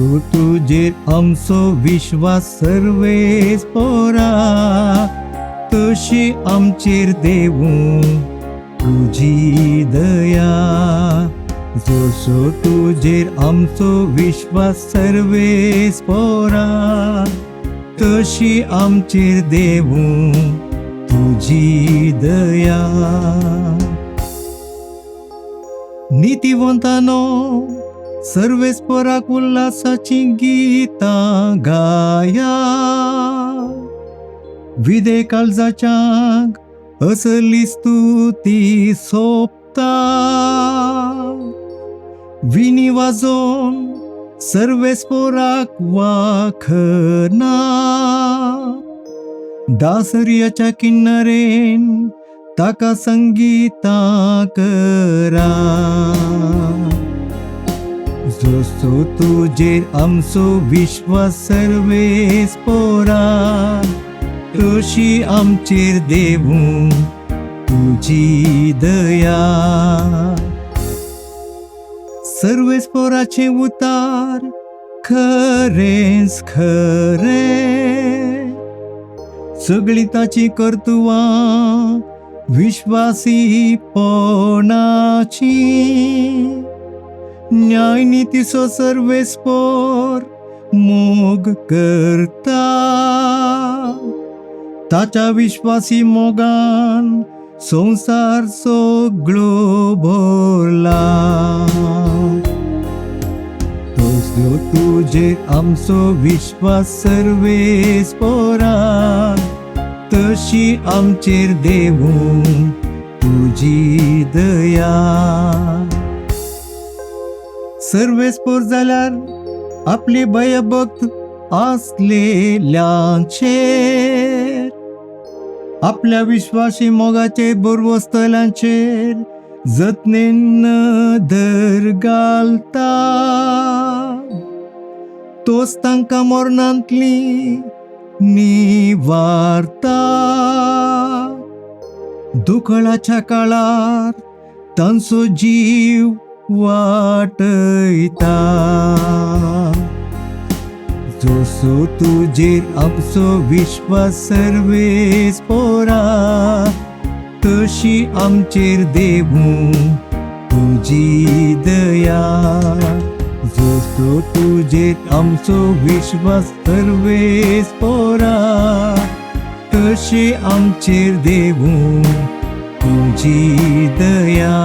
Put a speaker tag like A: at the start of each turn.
A: जसो तुझेर आमचो विश्वास सर्वेस पोरा, तशी आमचेर देवू तुझी दया. जसो तुझेर आमचो विश्वास सर्वेस पोरा, तशी आमचेर देवू तुझी दया. नीतिवंतानो सर्वेस पोराक उल्हासाची गीतां गाया. विदे काळजाच्याक असली स्तुती सोपता. विणी वाजोवन सर्वेस पोराक वाखना. दासर्याच्या किन्नरेन ताका संगीतां करा. जसो तुझेर आमचो विश्वास सर्वेस पोरा, तशी आमचेर देवू तुझी दया. सर्वेस पोराचे उतार खरेंच खरे, सगळी ताची कर्तुवां विश्वासी पोणाची. न्याय नीतीचो सर्वेस पोर मोग करता. ताच्या विश्वासी मोगान संसार सगळो भरला. तसो तुझेर आमचो विश्वास सर्वेस पोरा, तशी आमचेर देवू तुझी दया. सर्वेस पोर जाल्यार आपली भयभक्त आसलेल्यांचेर, आपल्या विश्वासी मोगाचे बरवस्तल्यांचेर जतनेन नदर घालता. तोच तांकां मरणांतली निवारता. दुखळाच्या काळार तांचो जीव वाटयता. जसो तुझेर आमचो विश्वास सर्वेस पोरा, तशी आमचेर देवू तुझी दया. जसो तुझेर आमचो विश्वास सर्वेस पोरा, तशी आमचेर देवू तुझी दया.